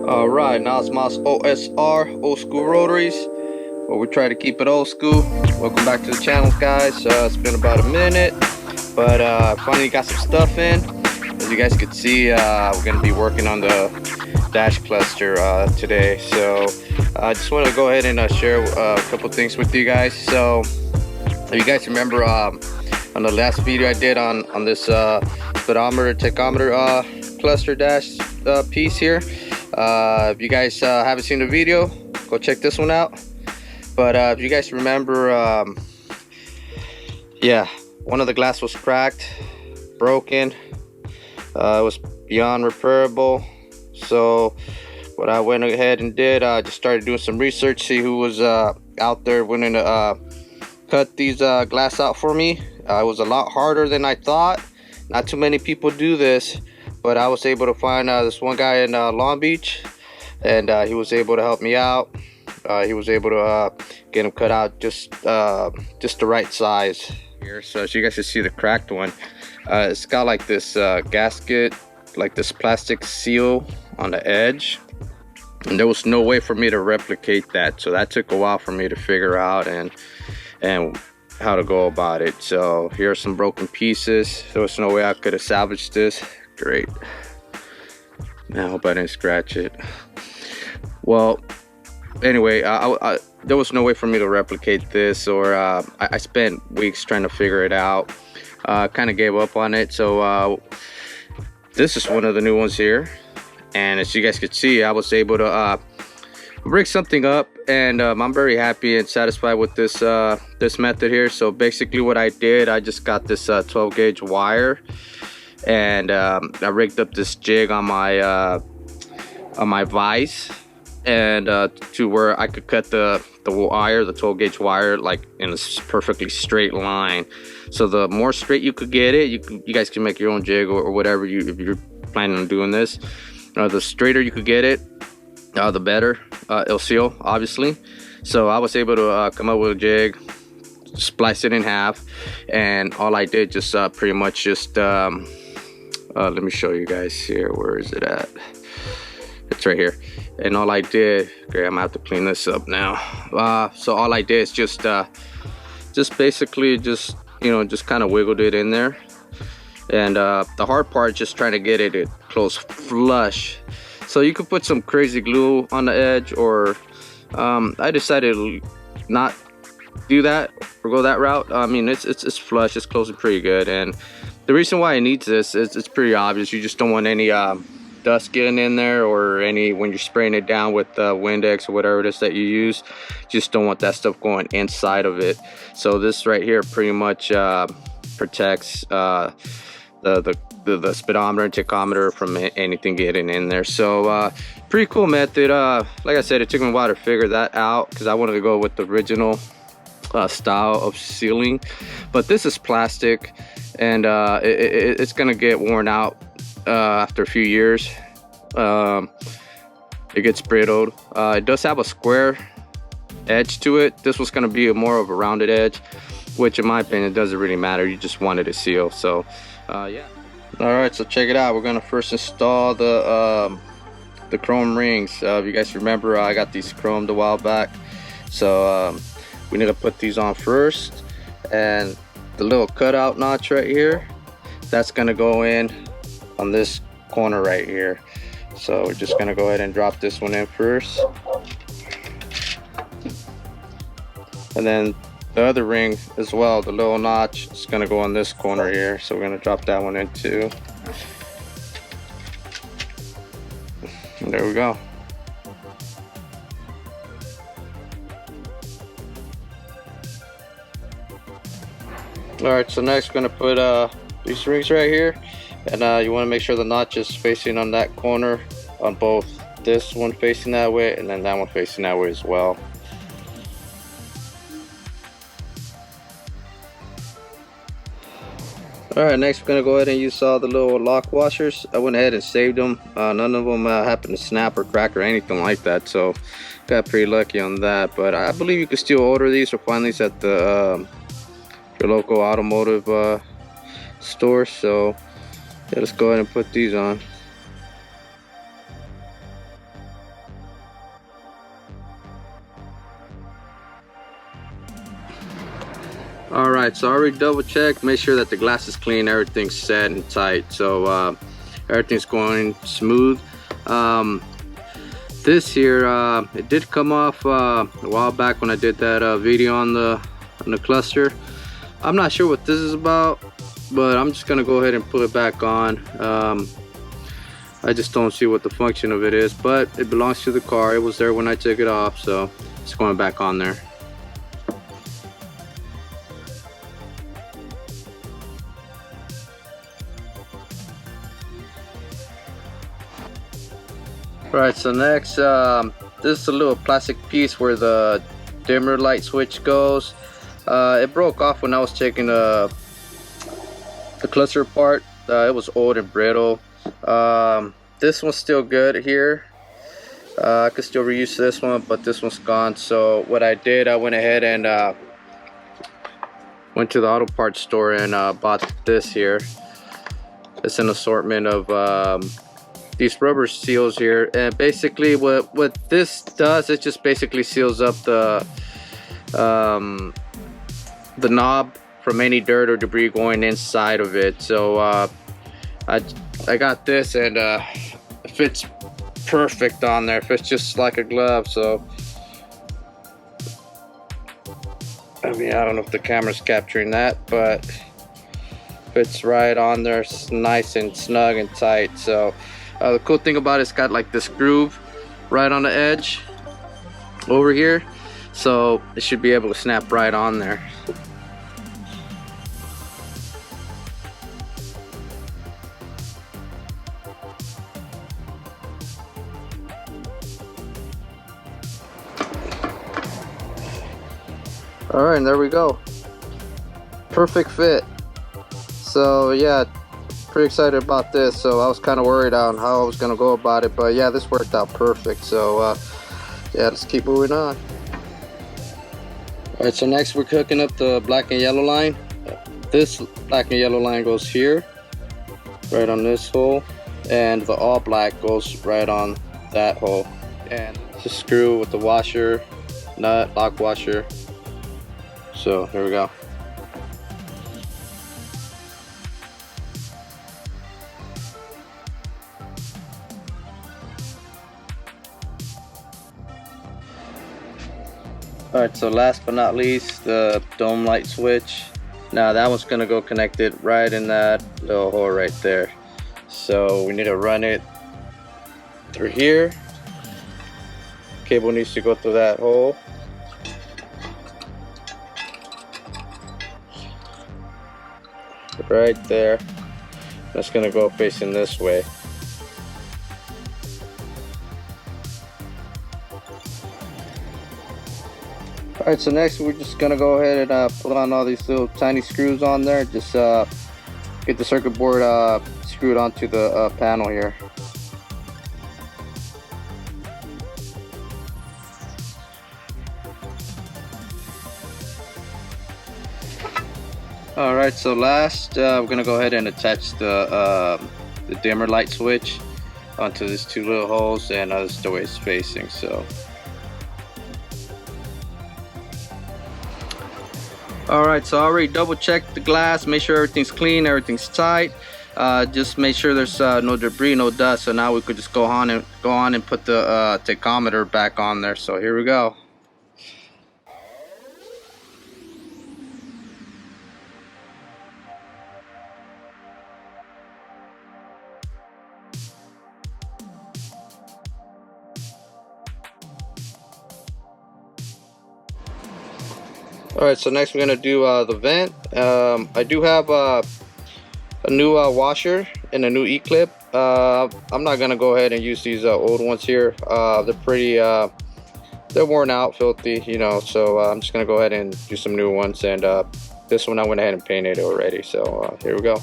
Alright, now it's Mazda OSR, old school rotaries. Well, we try to keep it old school. Welcome back to the channel, guys. It's been about a minute, but finally got some stuff in. As you guys can see, we're going to be working on the dash cluster today. So I just want to go ahead and share a couple things with you guys. So if you guys remember on the last video I did on this speedometer tachometer cluster dash piece here, if you guys haven't seen the video, go check this one out. But if you guys remember, yeah, one of the glass was cracked, broken. It was beyond repairable. So what I went ahead and did, I just started doing some research, see who was out there willing to cut these glass out for me. It was a lot harder than I thought. Not too many people do this, but I was able to find this one guy in Long Beach, and he was able to help me out. He was able to get them cut out just the right size here. So as you guys can see, the cracked one, it's got like this gasket, like this plastic seal on the edge, and there was no way for me to replicate that. So that took a while for me to figure out and how to go about it. So here are some broken pieces. There was no way I could have salvaged this. Great. I hope I didn't scratch it. Well, anyway, there was no way for me to replicate this, or I spent weeks trying to figure it out. Kind of gave up on it. So this is one of the new ones here, and as you guys could see, I was able to rig something up, and I'm very happy and satisfied with this this method here. So basically what I did, I just got this 12 gauge wire, and I rigged up this jig on my vise, and to where I could cut the wire, the 12 gauge wire, like in a perfectly straight line. So the more straight you could get it, you guys can make your own jig or whatever if you're planning on doing this. The straighter you could get it, the better. It'll seal, obviously. So I was able to come up with a jig, splice it in half, and all I did just pretty much just let me show you guys here. Where is it at? It's right here. And all I did, okay, I'm gonna have to clean this up now. So all I did is just basically just, you know, just kind of wiggled it in there. And the hard part is just trying to get it to close flush. So you could put some crazy glue on the edge, or I decided to not do that or go that route. I mean, it's flush, it's closing pretty good. And the reason why it needs this is it's pretty obvious. You just don't want any dust getting in there, or any, when you're spraying it down with Windex or whatever it is that you use, just don't want that stuff going inside of it. So this right here pretty much protects the speedometer and tachometer from anything getting in there. So pretty cool method. Like I said, it took me a while to figure that out because I wanted to go with the original style of sealing, but this is plastic, and it's gonna get worn out after a few years. It gets brittled. It does have a square edge to it. This was gonna be more of a rounded edge, which in my opinion doesn't really matter. You just wanted to seal. So yeah. All right, so check it out. We're gonna first install the chrome rings. If you guys remember, I got these chromed a while back, so we need to put these on first. And the little cutout notch right here, that's gonna go in on this corner right here. So we're just gonna go ahead and drop this one in first, and then the other ring as well, the little notch, is gonna go on this corner here. So we're gonna drop that one in too. And there we go. All right, so next we're gonna put these rings right here, and you want to make sure the notch is facing on that corner, on both this one facing that way and then that one facing that way as well. Alright, next we're going to go ahead and use all the little lock washers. I went ahead and saved them. None of them happened to snap or crack or anything like that, so got pretty lucky on that. But I believe you can still order these or find these at the your local automotive store. So yeah, let's go ahead and put these on. Alright, so I already double checked, make sure that the glass is clean, everything's set and tight, so everything's going smooth. This here, it did come off a while back when I did that video on the cluster. I'm not sure what this is about, but I'm just gonna go ahead and put it back on. I just don't see what the function of it is, but it belongs to the car. It was there when I took it off, so it's going back on there. Right, so next, this is a little plastic piece where the dimmer light switch goes. It broke off when I was taking the cluster apart. It was old and brittle. This one's still good here. I could still reuse this one, but this one's gone. So what I did, I went ahead and went to the auto parts store and bought this here. It's an assortment of these rubber seals here, and basically what this does, it just basically seals up the knob from any dirt or debris going inside of it. So I got this, and it fits perfect on there. It fits just like a glove. So I mean, I don't know if the camera's capturing that, but fits right on there. It's nice and snug and tight. So the cool thing about it's got like this groove right on the edge over here, so it should be able to snap right on there. All right, and there we go. Perfect fit. So yeah, pretty excited about this. So I was kind of worried on how I was going to go about it, but yeah, this worked out perfect. So yeah, let's keep moving on. All right, so next we're hooking up the black and yellow line. This black and yellow line goes here, right on this hole, and the all black goes right on that hole. And it's a screw with the washer, nut, lock washer. So here we go. Alright, so last but not least, the dome light switch. Now that one's gonna go connected right in that little hole right there. So we need to run it through here. Cable needs to go through that hole. Right there. That's gonna go facing this way. Alright, so next we're just gonna go ahead and put on all these little tiny screws on there. Just get the circuit board screwed onto the panel here. Alright, so last we're gonna go ahead and attach the dimmer light switch onto these two little holes, and this is the way it's facing. So alright, so I already double checked the glass, make sure everything's clean, everything's tight. Just make sure there's no debris, no dust. So now we could just go on and put the tachometer back on there. So here we go. Alright, so next we're going to do the vent. I do have a new washer and a new E-clip. I'm not going to go ahead and use these old ones here. They're pretty, they're worn out, filthy, you know, so I'm just going to go ahead and do some new ones. And this one I went ahead and painted it already, so here we go.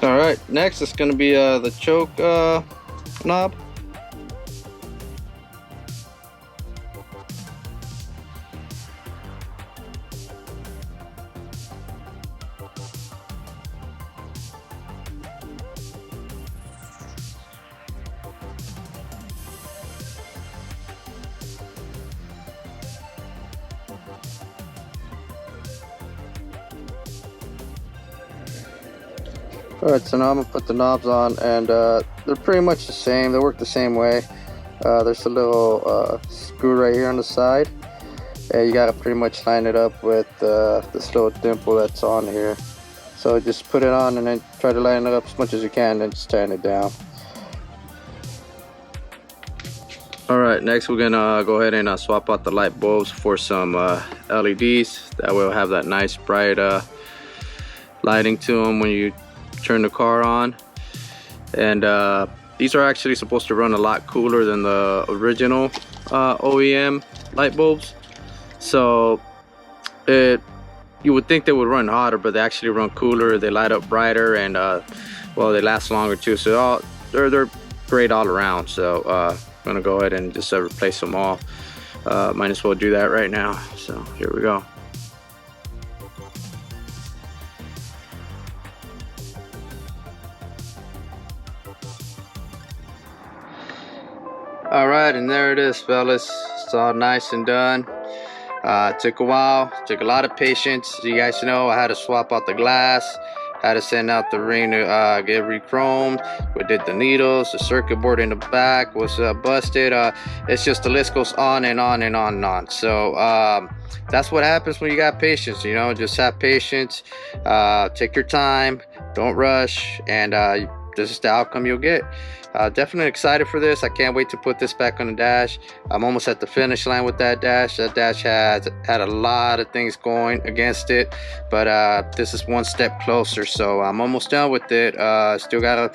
Alright, next it's going to be the choke knob. Alright, so now I'm gonna put the knobs on, and they're pretty much the same. They work the same way. There's a little screw right here on the side, and you gotta pretty much line it up with this little dimple that's on here. So just put it on and then try to line it up as much as you can, and just tighten it down. Alright, next we're gonna go ahead and swap out the light bulbs for some LEDs. That way we'll have that nice bright lighting to them when you turn the car on. And these are actually supposed to run a lot cooler than the original OEM light bulbs. So you would think they would run hotter, but they actually run cooler. They light up brighter, and well, they last longer too. So they're great all around. So I'm gonna go ahead and just replace them all. Might as well do that right now. So here we go. Alright, and there it is, fellas. It's all nice and done. It took a while, took a lot of patience. You guys know I had to swap out the glass, had to send out the ring to get re-chromed. We did the needles, the circuit board in the back was busted. It's just, the list goes on and on and on and on. So that's what happens when you got patience, you know. Just have patience, take your time, don't rush, and this is the outcome you'll get. Definitely excited for this. I can't wait to put this back on the dash. I'm almost at the finish line with that dash. That dash has had a lot of things going against it, but this is one step closer. So I'm almost done with it. Still gotta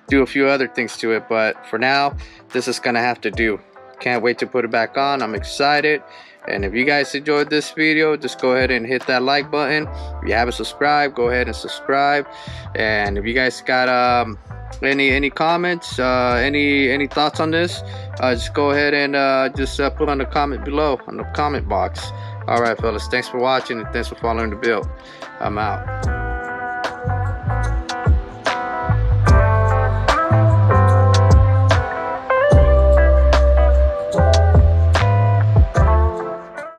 do a few other things to it, but for now, this is gonna have to do. Can't wait to put it back on. I'm excited. And if you guys enjoyed this video, just go ahead and hit that like button. If you haven't subscribed, go ahead and subscribe. And if you guys got any comments, any thoughts on this, just go ahead and just put on the comment below, on the comment box. All right, fellas, thanks for watching, and thanks for following the build. I'm out.